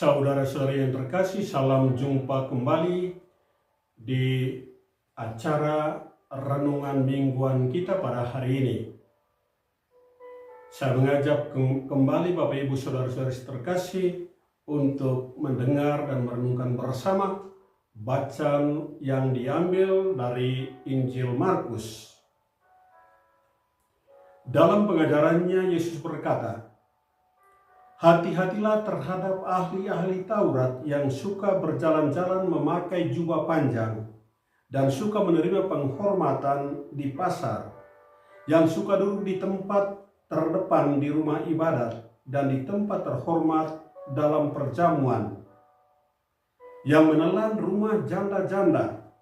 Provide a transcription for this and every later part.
Saudara-saudari yang terkasih, salam jumpa kembali di acara renungan mingguan kita pada hari ini. Saya mengajak kembali Bapak Ibu Saudara-saudari terkasih untuk mendengar dan merenungkan bersama bacaan yang diambil dari Injil Markus. Dalam pengajarannya Yesus berkata, "Hati-hatilah terhadap ahli-ahli Taurat yang suka berjalan-jalan memakai jubah panjang dan suka menerima penghormatan di pasar, yang suka duduk di tempat terdepan di rumah ibadat dan di tempat terhormat dalam perjamuan, yang menelan rumah janda-janda,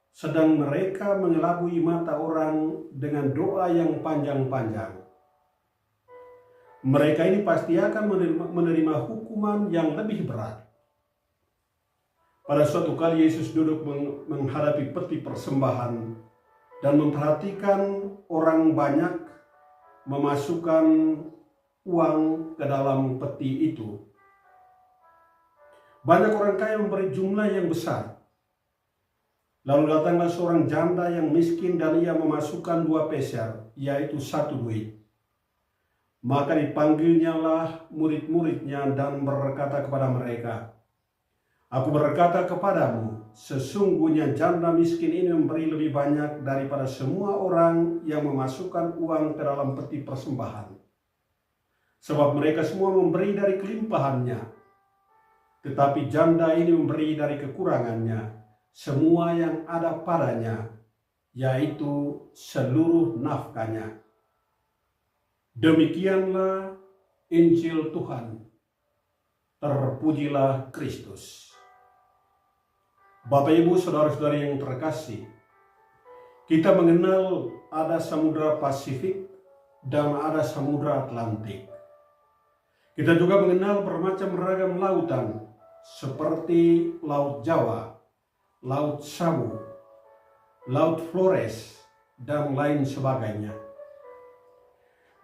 sedang mereka mengelabui mata orang dengan doa yang panjang-panjang. Mereka ini pasti akan menerima hukuman yang lebih berat." Pada suatu kali Yesus duduk menghadapi peti persembahan dan memperhatikan orang banyak memasukkan uang ke dalam peti itu. Banyak orang kaya memberi jumlah yang besar. Lalu datanglah seorang janda yang miskin dan ia memasukkan 2 peser, yaitu 1 duit. Maka dipanggilnyalah murid-muridnya dan berkata kepada mereka, "Aku berkata kepadamu, sesungguhnya janda miskin ini memberi lebih banyak daripada semua orang yang memasukkan uang ke dalam peti persembahan. Sebab mereka semua memberi dari kelimpahannya, tetapi janda ini memberi dari kekurangannya, semua yang ada padanya, yaitu seluruh nafkahnya." Demikianlah Injil Tuhan. Terpujilah Kristus. Bapak Ibu Saudara-saudari yang terkasih, kita mengenal ada Samudra Pasifik dan ada Samudra Atlantik. Kita juga mengenal bermacam ragam lautan seperti Laut Jawa, Laut Sabu, Laut Flores, dan lain sebagainya.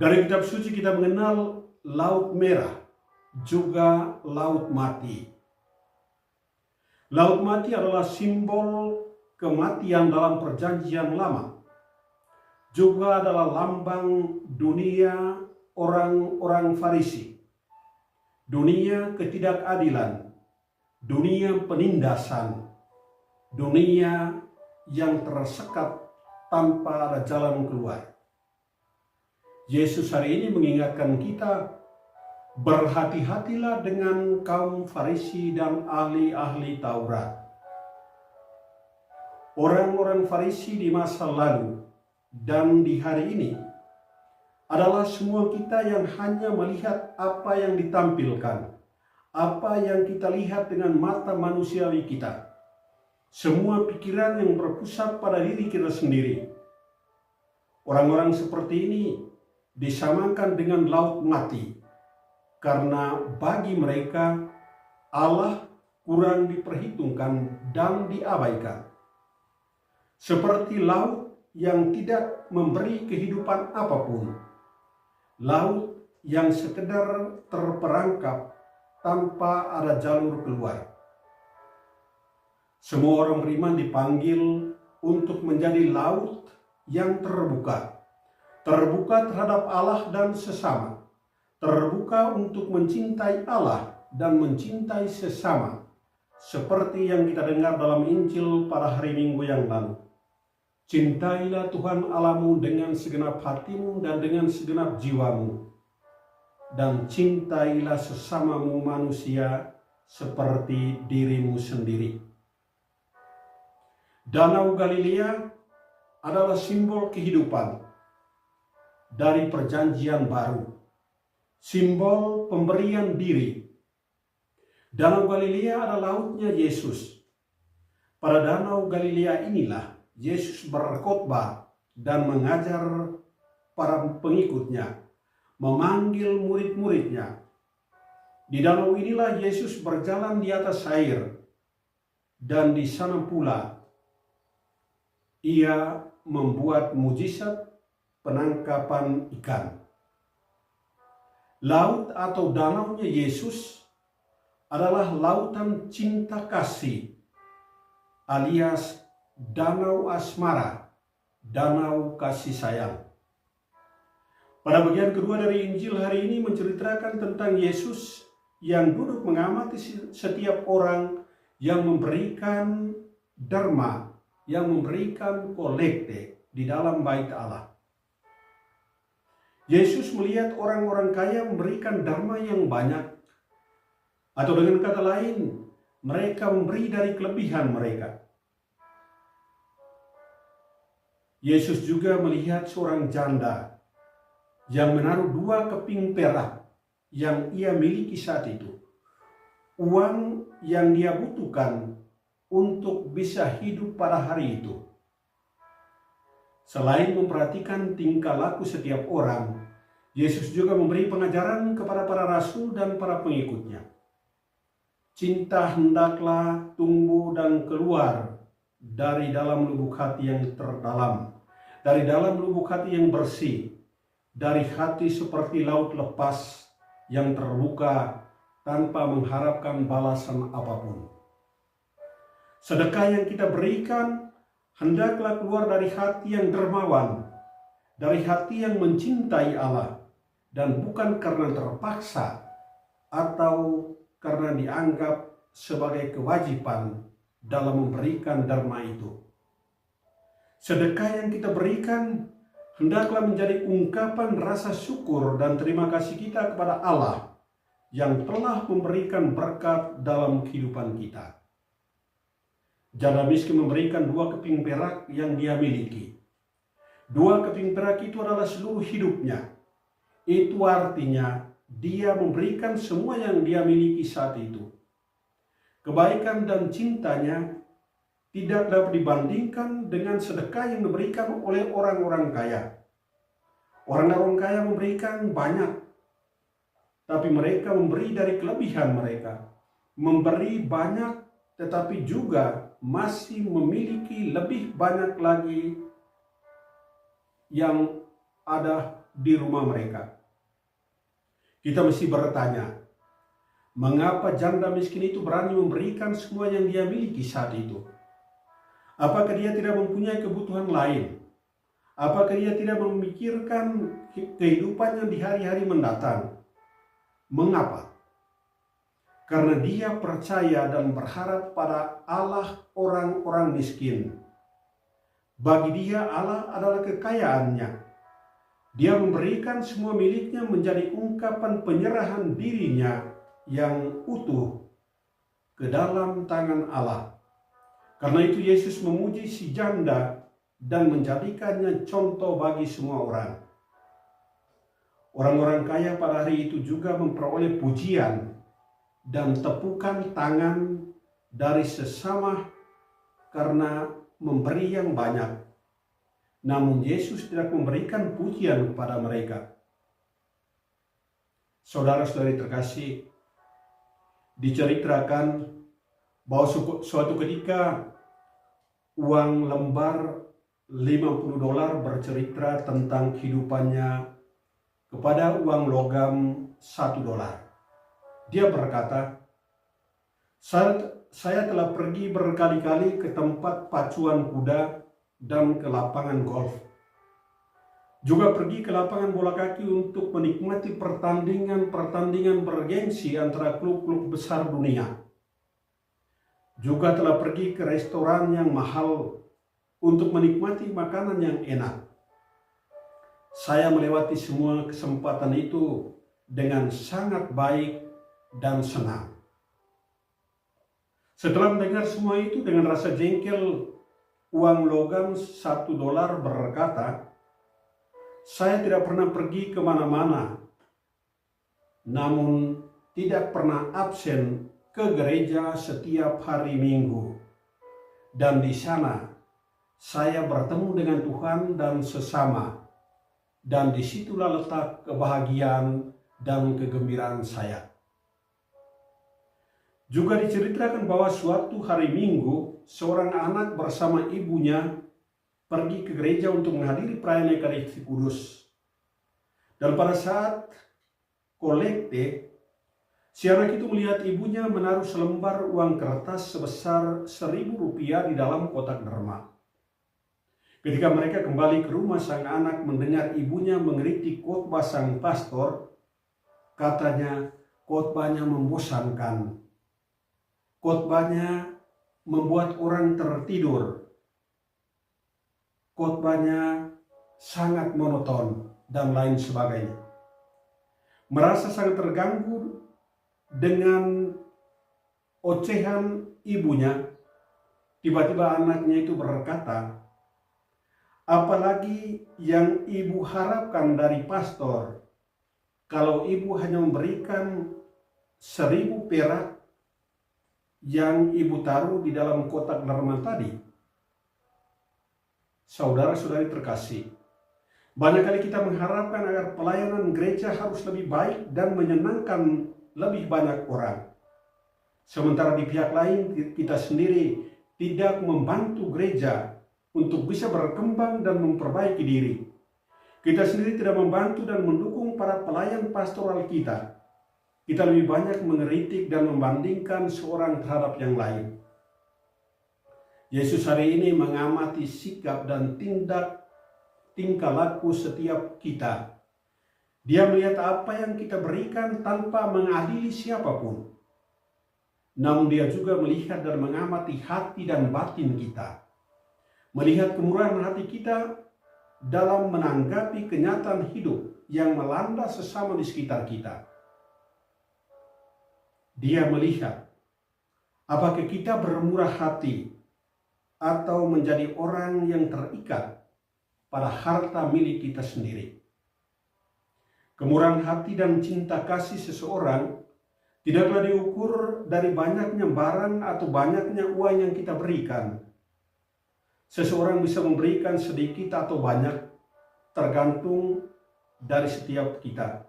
Dari kitab suci kita mengenal Laut Merah, juga Laut Mati. Laut Mati adalah simbol kematian dalam perjanjian lama. Juga adalah lambang dunia orang-orang Farisi. Dunia ketidakadilan, dunia penindasan, dunia yang tersekat tanpa ada jalan keluar. Yesus hari ini mengingatkan kita, berhati-hatilah dengan kaum Farisi dan ahli-ahli Taurat. Orang-orang Farisi di masa lalu dan di hari ini adalah semua kita yang hanya melihat apa yang ditampilkan, apa yang kita lihat dengan mata manusiawi kita. Semua pikiran yang berpusat pada diri kita sendiri. Orang-orang seperti ini disamakan dengan laut mati, karena bagi mereka Allah kurang diperhitungkan dan diabaikan. Seperti laut yang tidak memberi kehidupan apapun, laut yang sekedar terperangkap tanpa ada jalur keluar. Semua orang beriman dipanggil untuk menjadi laut yang terbuka terhadap Allah dan sesama, terbuka untuk mencintai Allah dan mencintai sesama, seperti yang kita dengar dalam Injil pada hari Minggu yang lalu. Cintailah Tuhan Allahmu dengan segenap hatimu dan dengan segenap jiwamu, dan cintailah sesamamu manusia seperti dirimu sendiri. Danau Galilea adalah simbol kehidupan dari perjanjian baru, simbol pemberian diri. Danau Galilea adalah lautnya Yesus. Pada Danau Galilea inilah Yesus berkhotbah dan mengajar para pengikutnya, memanggil murid-muridnya. Di danau inilah Yesus berjalan di atas air, dan di sana pula ia membuat mujizat penangkapan ikan. Laut atau danaunya Yesus adalah lautan cinta kasih alias danau asmara, danau kasih sayang. Pada bagian kedua dari Injil hari ini menceritakan tentang Yesus yang duduk mengamati setiap orang yang memberikan dharma, yang memberikan kolekte di dalam bait Allah. Yesus melihat orang-orang kaya memberikan dharma yang banyak, atau dengan kata lain, mereka memberi dari kelebihan mereka. Yesus juga melihat seorang janda yang menaruh 2 keping perak yang ia miliki saat itu. Uang yang dia butuhkan untuk bisa hidup pada hari itu. Selain memperhatikan tingkah laku setiap orang, Yesus juga memberi pengajaran kepada para rasul dan para pengikutnya. Cinta hendaklah tumbuh dan keluar dari dalam lubuk hati yang terdalam, dari dalam lubuk hati yang bersih, dari hati seperti laut lepas yang terbuka tanpa mengharapkan balasan apapun. Sedekah yang kita berikan hendaklah keluar dari hati yang dermawan, dari hati yang mencintai Allah, dan bukan karena terpaksa atau karena dianggap sebagai kewajiban dalam memberikan dharma itu. Sedekah yang kita berikan hendaklah menjadi ungkapan rasa syukur dan terima kasih kita kepada Allah yang telah memberikan berkat dalam kehidupan kita. Janda miskin memberikan 2 keping perak yang dia miliki. 2 keping perak itu adalah seluruh hidupnya. Itu artinya dia memberikan semua yang dia miliki saat itu. Kebaikan dan cintanya tidak dapat dibandingkan dengan sedekah yang diberikan oleh orang-orang kaya. Orang-orang kaya memberikan banyak, tapi mereka memberi dari kelebihan mereka. Memberi banyak, tetapi juga masih memiliki lebih banyak lagi yang ada di rumah mereka. Kita mesti bertanya, mengapa janda miskin itu berani memberikan semua yang dia miliki saat itu? Apakah dia tidak mempunyai kebutuhan lain? Apakah dia tidak memikirkan kehidupannya di hari-hari mendatang? Mengapa? Karena dia percaya dan berharap pada Allah orang-orang miskin. Bagi dia Allah adalah kekayaannya. Dia memberikan semua miliknya menjadi ungkapan penyerahan dirinya yang utuh ke dalam tangan Allah. Karena itu Yesus memuji si janda dan menjadikannya contoh bagi semua orang. Orang-orang kaya pada hari itu juga memperoleh pujian dan tepukan tangan dari sesama karena memberi yang banyak. Namun Yesus tidak memberikan pujian kepada mereka. Saudara-saudari terkasih, diceritakan bahwa suatu ketika uang lembar $50 bercerita tentang kehidupannya kepada uang logam $1. Dia berkata, saya telah pergi berkali-kali ke tempat pacuan kuda dan ke lapangan golf. Juga pergi ke lapangan bola kaki untuk menikmati pertandingan bergengsi antara klub-klub besar dunia. Juga telah pergi ke restoran yang mahal untuk menikmati makanan yang enak. Saya melewati semua kesempatan itu dengan sangat baik dan senang. Setelah mendengar semua itu dengan rasa jengkel, uang logam $1 berkata, saya tidak pernah pergi kemana-mana, namun tidak pernah absen ke gereja setiap hari Minggu. Dan di sana saya bertemu dengan Tuhan dan sesama, dan disitulah letak kebahagiaan dan kegembiraan saya. Juga diceritakan bahwa suatu hari Minggu, seorang anak bersama ibunya pergi ke gereja untuk menghadiri perayaan Ekaristi Kudus. Dan pada saat kolekte, Si anak itu melihat ibunya menaruh selembar uang kertas sebesar 1.000 rupiah di dalam kotak derma. Ketika mereka kembali ke rumah, sang anak mendengar ibunya mengkritik khotbah sang pastor. Katanya, khotbahnya membosankan. Khotbahnya membuat orang tertidur. Khotbahnya sangat monoton dan lain sebagainya. Merasa sangat terganggu dengan ocehan ibunya, tiba-tiba anaknya itu berkata, apalagi yang ibu harapkan dari pastor, kalau ibu hanya memberikan 1.000 perak yang ibu taruh di dalam kotak derma tadi. Saudara-saudari terkasih, banyak kali kita mengharapkan agar pelayanan gereja harus lebih baik dan menyenangkan lebih banyak orang. Sementara di pihak lain kita sendiri tidak membantu gereja untuk bisa berkembang dan memperbaiki diri. Kita sendiri tidak membantu dan mendukung para pelayan pastoral kita. Kita lebih banyak mengkritik dan membandingkan seorang terhadap yang lain. Yesus hari ini mengamati sikap dan tingkah laku setiap kita. Dia melihat apa yang kita berikan tanpa mengadili siapapun. Namun dia juga melihat dan mengamati hati dan batin kita. Melihat kemurahan hati kita dalam menanggapi kenyataan hidup yang melanda sesama di sekitar kita. Dia melihat apakah kita bermurah hati atau menjadi orang yang terikat pada harta milik kita sendiri. Kemurahan hati dan cinta kasih seseorang tidaklah diukur dari banyaknya barang atau banyaknya uang yang kita berikan. Seseorang bisa memberikan sedikit atau banyak, tergantung dari setiap kita,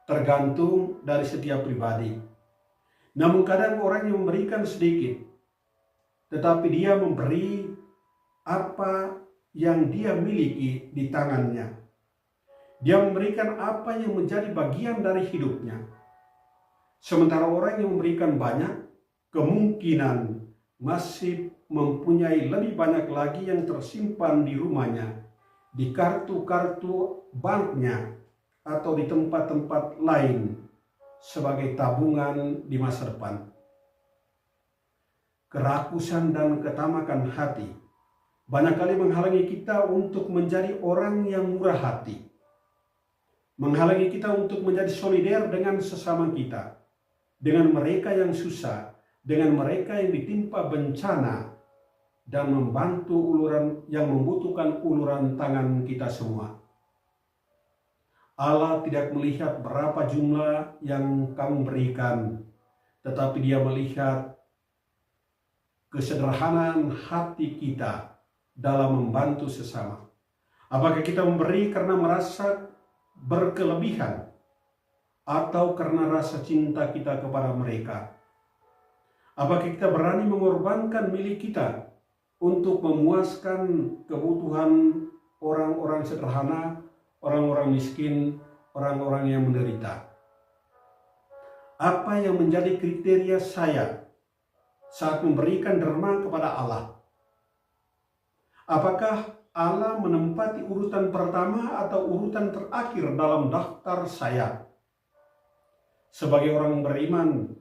tergantung dari setiap pribadi. Namun kadang orang yang memberikan sedikit, tetapi dia memberi apa yang dia miliki di tangannya. Dia memberikan apa yang menjadi bagian dari hidupnya. Sementara orang yang memberikan banyak, kemungkinan masih mempunyai lebih banyak lagi yang tersimpan di rumahnya, di kartu-kartu banknya, atau di tempat-tempat lain sebagai tabungan di masa depan. Kerakusan dan ketamakan hati banyak kali menghalangi kita untuk menjadi orang yang murah hati. Menghalangi kita untuk menjadi solider dengan sesama kita, dengan mereka yang susah, dengan mereka yang ditimpa bencana, dan membantu yang membutuhkan uluran tangan kita semua. Allah tidak melihat berapa jumlah yang kamu berikan, tetapi Dia melihat kesederhanaan hati kita dalam membantu sesama. Apakah kita memberi karena merasa berkelebihan atau karena rasa cinta kita kepada mereka? Apakah kita berani mengorbankan milik kita untuk memuaskan kebutuhan orang-orang sederhana, orang-orang miskin, orang-orang yang menderita? Apa yang menjadi kriteria saya saat memberikan derma kepada Allah? Apakah Allah menempati urutan pertama atau urutan terakhir dalam daftar saya? Sebagai orang beriman,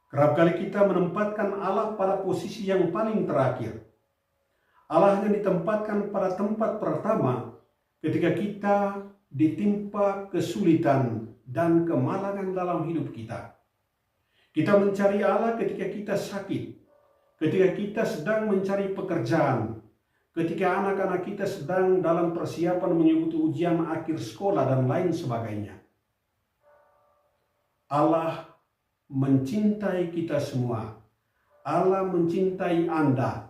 kerap kali kita menempatkan Allah pada posisi yang paling terakhir. Allah hanya ditempatkan pada tempat pertama ketika kita ditimpa kesulitan dan kemalangan dalam hidup kita. Kita mencari Allah ketika kita sakit, ketika kita sedang mencari pekerjaan, ketika anak-anak kita sedang dalam persiapan mengikuti ujian akhir sekolah dan lain sebagainya. Allah mencintai kita semua. Allah mencintai Anda.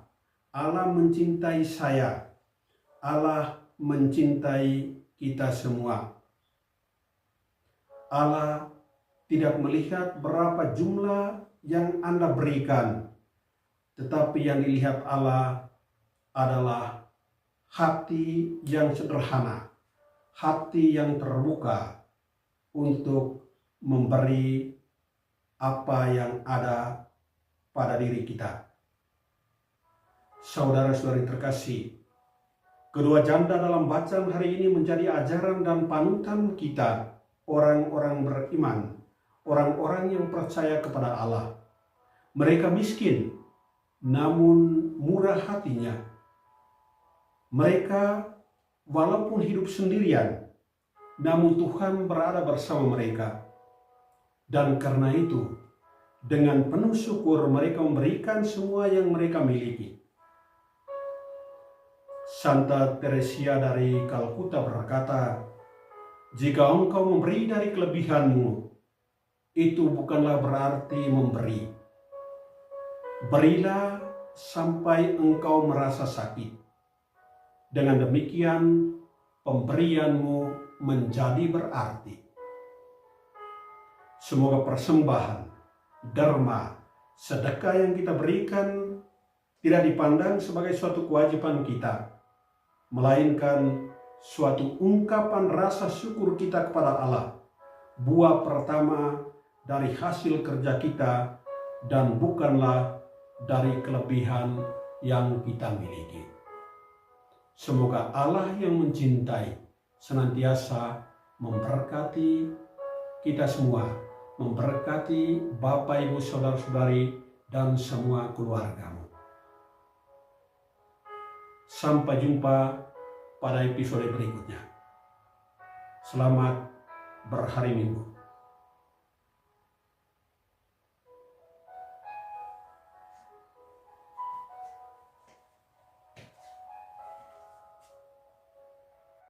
Allah mencintai saya. Allah mencintai kita semua. Allah tidak melihat berapa jumlah yang Anda berikan, tetapi yang dilihat Allah adalah hati yang sederhana, hati yang terbuka untuk memberi apa yang ada pada diri kita. Saudara-saudari terkasih, kedua janda dalam bacaan hari ini menjadi ajaran dan panutan kita, orang-orang beriman, orang-orang yang percaya kepada Allah. Mereka miskin, namun murah hatinya. Mereka walaupun hidup sendirian, namun Tuhan berada bersama mereka. Dan karena itu, dengan penuh syukur mereka memberikan semua yang mereka miliki. Santa Teresia dari Kalkuta berkata, "Jika engkau memberi dari kelebihanmu, itu bukanlah berarti memberi. Berilah sampai engkau merasa sakit. Dengan demikian, pemberianmu menjadi berarti." Semoga persembahan, derma, sedekah yang kita berikan tidak dipandang sebagai suatu kewajiban kita, melainkan suatu ungkapan rasa syukur kita kepada Allah, buah pertama dari hasil kerja kita dan bukanlah dari kelebihan yang kita miliki. Semoga Allah yang mencintai senantiasa memberkati kita semua, memberkati Bapak, Ibu, Saudara-saudari, dan semua keluargamu. Sampai jumpa pada episode berikutnya. Selamat berhari Minggu.